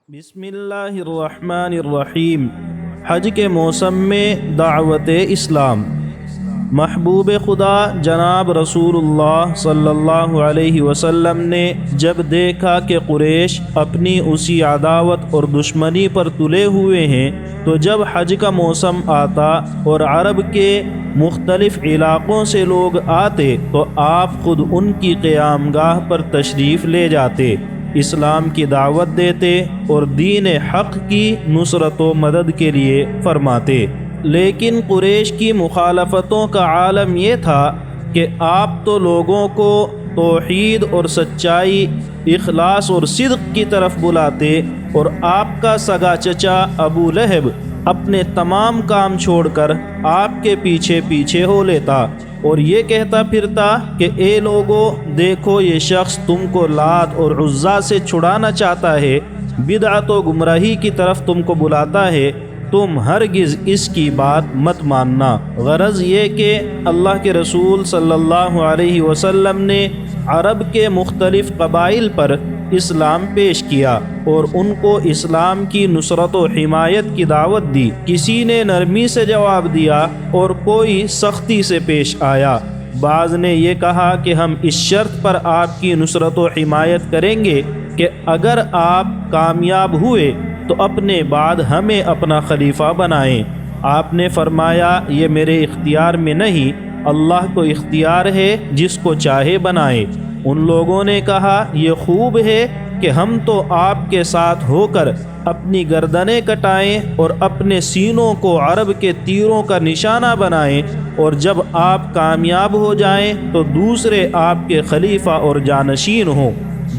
بسم اللہ الرحمن الرحیم۔ حج کے موسم میں دعوت اسلام۔ محبوب خدا جناب رسول اللہ صلی اللہ علیہ وسلم نے جب دیکھا کہ قریش اپنی اسی عداوت اور دشمنی پر تلے ہوئے ہیں، تو جب حج کا موسم آتا اور عرب کے مختلف علاقوں سے لوگ آتے تو آپ خود ان کی قیام گاہ پر تشریف لے جاتے، اسلام کی دعوت دیتے اور دین حق کی نصرت و مدد کے لیے فرماتے۔ لیکن قریش کی مخالفتوں کا عالم یہ تھا کہ آپ تو لوگوں کو توحید اور سچائی، اخلاص اور صدق کی طرف بلاتے، اور آپ کا سگا چچا ابو لہب اپنے تمام کام چھوڑ کر آپ کے پیچھے پیچھے ہو لیتا اور یہ کہتا پھرتا کہ اے لوگو، دیکھو یہ شخص تم کو لات اور عزا سے چھڑانا چاہتا ہے، بدعت و گمراہی کی طرف تم کو بلاتا ہے، تم ہرگز اس کی بات مت ماننا۔ غرض یہ کہ اللہ کے رسول صلی اللہ علیہ وسلم نے عرب کے مختلف قبائل پر اسلام پیش کیا اور ان کو اسلام کی نصرت و حمایت کی دعوت دی۔ کسی نے نرمی سے جواب دیا اور کوئی سختی سے پیش آیا۔ بعض نے یہ کہا کہ ہم اس شرط پر آپ کی نصرت و حمایت کریں گے کہ اگر آپ کامیاب ہوئے تو اپنے بعد ہمیں اپنا خلیفہ بنائیں۔ آپ نے فرمایا یہ میرے اختیار میں نہیں، اللہ کو اختیار ہے، جس کو چاہے بنائے۔ ان لوگوں نے کہا یہ خوب ہے کہ ہم تو آپ کے ساتھ ہو کر اپنی گردنیں کٹائیں اور اپنے سینوں کو عرب کے تیروں کا نشانہ بنائیں، اور جب آپ کامیاب ہو جائیں تو دوسرے آپ کے خلیفہ اور جانشین ہوں۔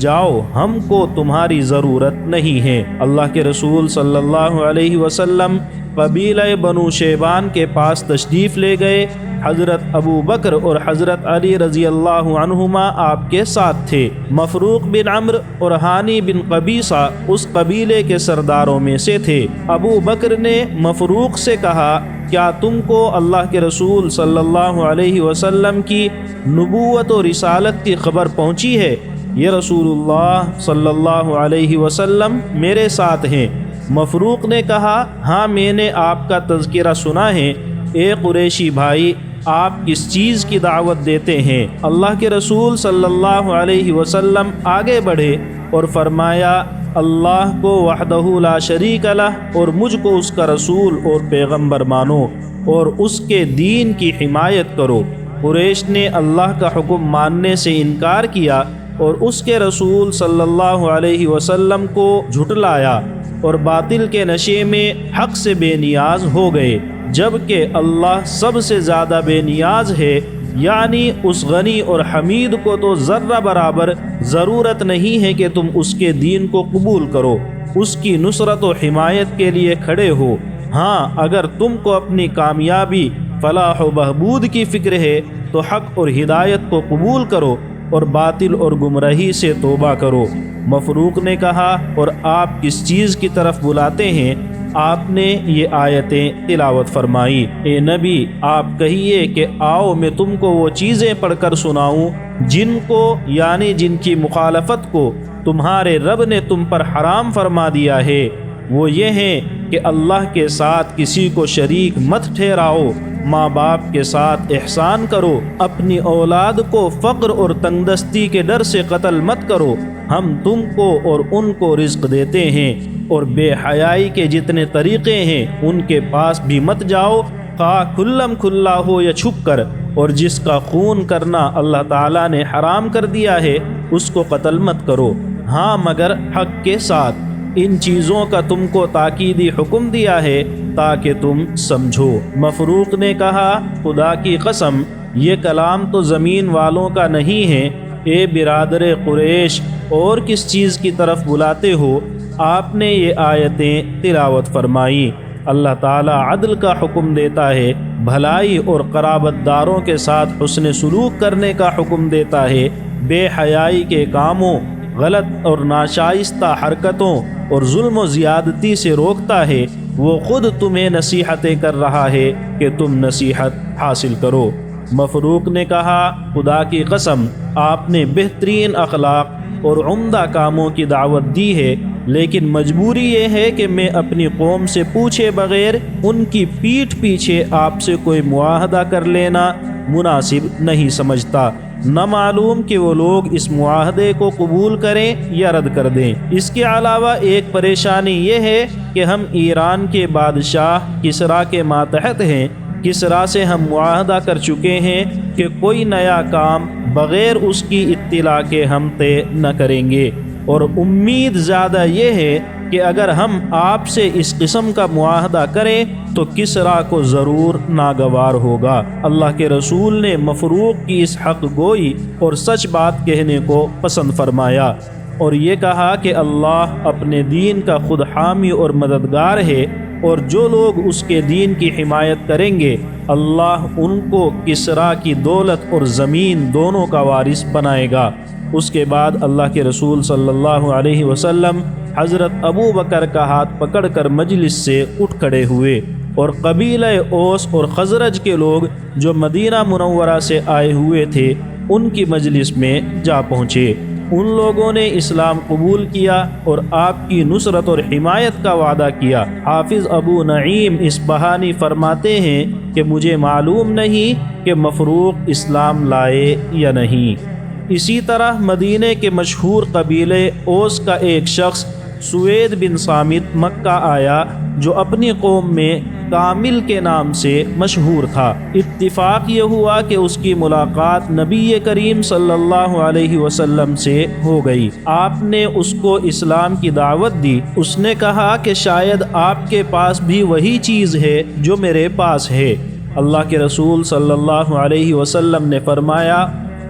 جاؤ، ہم کو تمہاری ضرورت نہیں ہے۔ اللہ کے رسول صلی اللہ علیہ وسلم قبیلہ بنو شیبان کے پاس تشریف لے گئے۔ حضرت ابو بکر اور حضرت علی رضی اللہ عنہما آپ کے ساتھ تھے۔ مفروق بن عمرو اور ہانی بن قبیصہ اس قبیلے کے سرداروں میں سے تھے۔ ابو بکر نے مفروق سے کہا، کیا تم کو اللہ کے رسول صلی اللہ علیہ وسلم کی نبوت و رسالت کی خبر پہنچی ہے؟ یہ رسول اللہ صلی اللہ علیہ وسلم میرے ساتھ ہیں۔ مفروق نے کہا، ہاں میں نے آپ کا تذکرہ سنا ہے۔ اے قریشی بھائی، آپ کس چیز کی دعوت دیتے ہیں؟ اللہ کے رسول صلی اللہ علیہ وسلم آگے بڑھے اور فرمایا، اللہ کو وحدہ لا شریک لہ اور مجھ کو اس کا رسول اور پیغمبر مانو اور اس کے دین کی حمایت کرو۔ قریش نے اللہ کا حکم ماننے سے انکار کیا اور اس کے رسول صلی اللہ علیہ وسلم کو جھٹلایا اور باطل کے نشے میں حق سے بے نیاز ہو گئے، جبکہ اللہ سب سے زیادہ بے نیاز ہے، یعنی اس غنی اور حمید کو تو ذرہ برابر ضرورت نہیں ہے کہ تم اس کے دین کو قبول کرو، اس کی نصرت و حمایت کے لیے کھڑے ہو۔ ہاں، اگر تم کو اپنی کامیابی، فلاح و بہبود کی فکر ہے تو حق اور ہدایت کو قبول کرو اور باطل اور گمراہی سے توبہ کرو۔ مفروق نے کہا، اور آپ کس چیز کی طرف بلاتے ہیں؟ آپ نے یہ آیتیں تلاوت فرمائی۔ اے نبی، آپ کہیے کہ آؤ میں تم کو وہ چیزیں پڑھ کر سناؤں جن کو، یعنی جن کی مخالفت کو تمہارے رب نے تم پر حرام فرما دیا ہے۔ وہ یہ ہیں کہ اللہ کے ساتھ کسی کو شریک مت ٹھہراؤ، ماں باپ کے ساتھ احسان کرو، اپنی اولاد کو فقر اور تنگدستی کے ڈر سے قتل مت کرو، ہم تم کو اور ان کو رزق دیتے ہیں، اور بے حیائی کے جتنے طریقے ہیں ان کے پاس بھی مت جاؤ، خواہ کھلم کھلا ہو یا چھپ کر، اور جس کا خون کرنا اللہ تعالیٰ نے حرام کر دیا ہے اس کو قتل مت کرو، ہاں مگر حق کے ساتھ۔ ان چیزوں کا تم کو تاکیدی حکم دیا ہے تاکہ تم سمجھو۔ مفروق نے کہا، خدا کی قسم، یہ کلام تو زمین والوں کا نہیں ہے۔ اے برادر قریش، اور کس چیز کی طرف بلاتے ہو؟ آپ نے یہ آیتیں تلاوت فرمائی۔ اللہ تعالیٰ عدل کا حکم دیتا ہے، بھلائی اور قرابت داروں کے ساتھ حسن سلوک کرنے کا حکم دیتا ہے، بے حیائی کے کاموں، غلط اور ناشائستہ حرکتوں اور ظلم و زیادتی سے روکتا ہے۔ وہ خود تمہیں نصیحتیں کر رہا ہے کہ تم نصیحت حاصل کرو۔ مفروق نے کہا، خدا کی قسم، آپ نے بہترین اخلاق اور عمدہ کاموں کی دعوت دی ہے، لیکن مجبوری یہ ہے کہ میں اپنی قوم سے پوچھے بغیر ان کی پیٹھ پیچھے آپ سے کوئی معاہدہ کر لینا مناسب نہیں سمجھتا، نہ معلوم کہ وہ لوگ اس معاہدے کو قبول کریں یا رد کر دیں۔ اس کے علاوہ ایک پریشانی یہ ہے کہ ہم ایران کے بادشاہ کسریٰ کے ماتحت ہیں۔ کسریٰ سے ہم معاہدہ کر چکے ہیں کہ کوئی نیا کام بغیر اس کی اطلاع کے ہم طے نہ کریں گے، اور امید زیادہ یہ ہے کہ اگر ہم آپ سے اس قسم کا معاہدہ کریں تو کسریٰ کو ضرور ناگوار ہوگا۔ اللہ کے رسول نے مفروق کی اس حق گوئی اور سچ بات کہنے کو پسند فرمایا، اور یہ کہا کہ اللہ اپنے دین کا خود حامی اور مددگار ہے، اور جو لوگ اس کے دین کی حمایت کریں گے اللہ ان کو کسریٰ کی دولت اور زمین دونوں کا وارث بنائے گا۔ اس کے بعد اللہ کے رسول صلی اللہ علیہ وسلم حضرت ابو بکر کا ہاتھ پکڑ کر مجلس سے اٹھ کھڑے ہوئے، اور قبیلہ اوس اور خزرج کے لوگ جو مدینہ منورہ سے آئے ہوئے تھے ان کی مجلس میں جا پہنچے۔ ان لوگوں نے اسلام قبول کیا اور آپ کی نصرت اور حمایت کا وعدہ کیا۔ حافظ ابو نعیم اصبہانی فرماتے ہیں کہ مجھے معلوم نہیں کہ مفروق اسلام لائے یا نہیں۔ اسی طرح مدینے کے مشہور قبیلے اوس کا ایک شخص سوید بن صامت مکہ آیا، جو اپنی قوم میں کامل کے نام سے مشہور تھا۔ اتفاق یہ ہوا کہ اس کی ملاقات نبی کریم صلی اللہ علیہ وسلم سے ہو گئی۔ آپ نے اس کو اسلام کی دعوت دی۔ اس نے کہا کہ شاید آپ کے پاس بھی وہی چیز ہے جو میرے پاس ہے۔ اللہ کے رسول صلی اللہ علیہ وسلم نے فرمایا،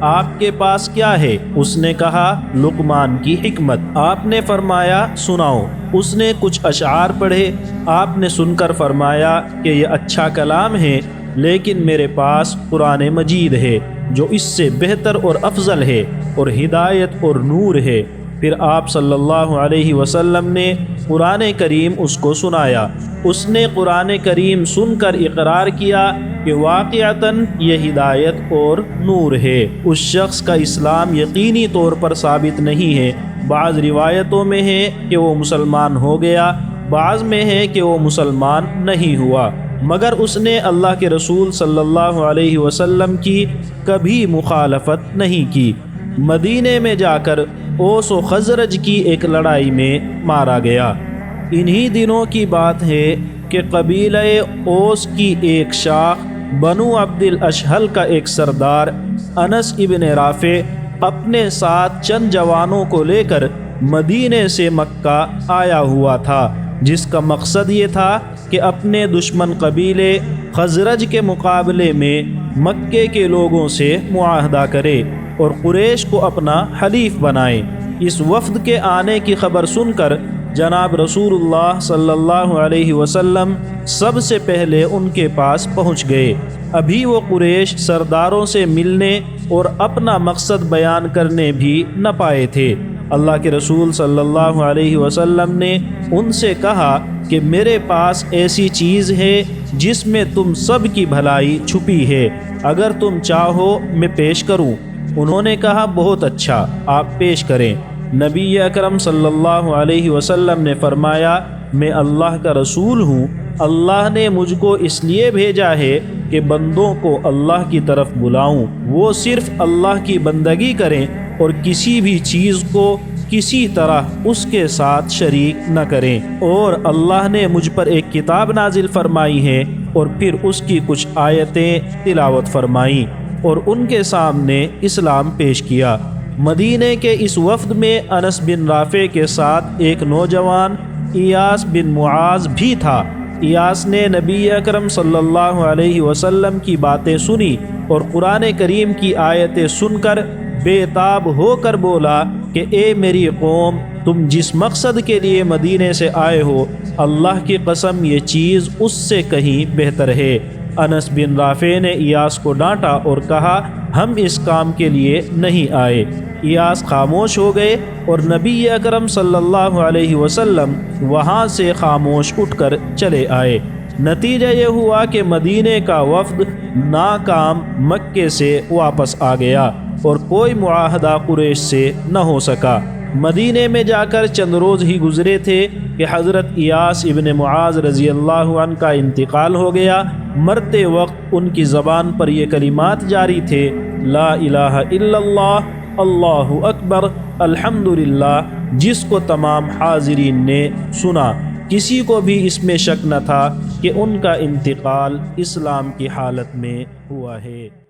آپ کے پاس کیا ہے؟ اس نے کہا، لقمان کی حکمت۔ آپ نے فرمایا، سناؤ۔ اس نے کچھ اشعار پڑھے۔ آپ نے سن کر فرمایا کہ یہ اچھا کلام ہے، لیکن میرے پاس قرآن مجید ہے جو اس سے بہتر اور افضل ہے اور ہدایت اور نور ہے۔ پھر آپ صلی اللہ علیہ وسلم نے قرآن کریم اس کو سنایا۔ اس نے قرآن کریم سن کر اقرار کیا کہ واقعتاً یہ ہدایت اور نور ہے۔ اس شخص کا اسلام یقینی طور پر ثابت نہیں ہے۔ بعض روایتوں میں ہے کہ وہ مسلمان ہو گیا، بعض میں ہے کہ وہ مسلمان نہیں ہوا، مگر اس نے اللہ کے رسول صلی اللہ علیہ وسلم کی کبھی مخالفت نہیں کی۔ مدینے میں جا کر اوس و خزرج کی ایک لڑائی میں مارا گیا۔ انہی دنوں کی بات ہے کہ قبیلہ اوس کی ایک شاخ بنو عبد الاشہل کا ایک سردار انس ابن رافع اپنے ساتھ چند جوانوں کو لے کر مدینے سے مکہ آیا ہوا تھا، جس کا مقصد یہ تھا کہ اپنے دشمن قبیلے خزرج کے مقابلے میں مکے کے لوگوں سے معاہدہ کرے اور قریش کو اپنا حلیف بنائے۔ اس وفد کے آنے کی خبر سن کر جناب رسول اللہ صلی اللہ علیہ وسلم سب سے پہلے ان کے پاس پہنچ گئے۔ ابھی وہ قریش سرداروں سے ملنے اور اپنا مقصد بیان کرنے بھی نہ پائے تھے۔ اللہ کے رسول صلی اللہ علیہ وسلم نے ان سے کہا کہ میرے پاس ایسی چیز ہے جس میں تم سب کی بھلائی چھپی ہے، اگر تم چاہو میں پیش کروں۔ انہوں نے کہا، بہت اچھا، آپ پیش کریں۔ نبی اکرم صلی اللہ علیہ وسلم نے فرمایا، میں اللہ کا رسول ہوں۔ اللہ نے مجھ کو اس لیے بھیجا ہے کہ بندوں کو اللہ کی طرف بلاؤں، وہ صرف اللہ کی بندگی کریں اور کسی بھی چیز کو کسی طرح اس کے ساتھ شریک نہ کریں، اور اللہ نے مجھ پر ایک کتاب نازل فرمائی ہے، اور پھر اس کی کچھ آیتیں تلاوت فرمائیں اور ان کے سامنے اسلام پیش کیا۔ مدینے کے اس وفد میں انس بن رافع کے ساتھ ایک نوجوان ایاس بن معاذ بھی تھا۔ ایاس نے نبی اکرم صلی اللہ علیہ وسلم کی باتیں سنی اور قرآن کریم کی آیتیں سن کر بے تاب ہو کر بولا کہ اے میری قوم، تم جس مقصد کے لیے مدینے سے آئے ہو، اللہ کی قسم یہ چیز اس سے کہیں بہتر ہے۔ انس بن رافع نے ایاس کو ڈانٹا اور کہا، ہم اس کام کے لیے نہیں آئے۔ ایاس خاموش ہو گئے اور نبی اکرم صلی اللہ علیہ وسلم وہاں سے خاموش اٹھ کر چلے آئے۔ نتیجہ یہ ہوا کہ مدینے کا وفد ناکام مکے سے واپس آ گیا اور کوئی معاہدہ قریش سے نہ ہو سکا۔ مدینے میں جا کر چند روز ہی گزرے تھے کہ حضرت ایاس ابن معاذ رضی اللہ عنہ کا انتقال ہو گیا۔ مرتے وقت ان کی زبان پر یہ کلمات جاری تھے، لا الہ الا اللہ، اللہ اکبر، الحمدللہ، جس کو تمام حاضرین نے سنا۔ کسی کو بھی اس میں شک نہ تھا کہ ان کا انتقال اسلام کی حالت میں ہوا ہے۔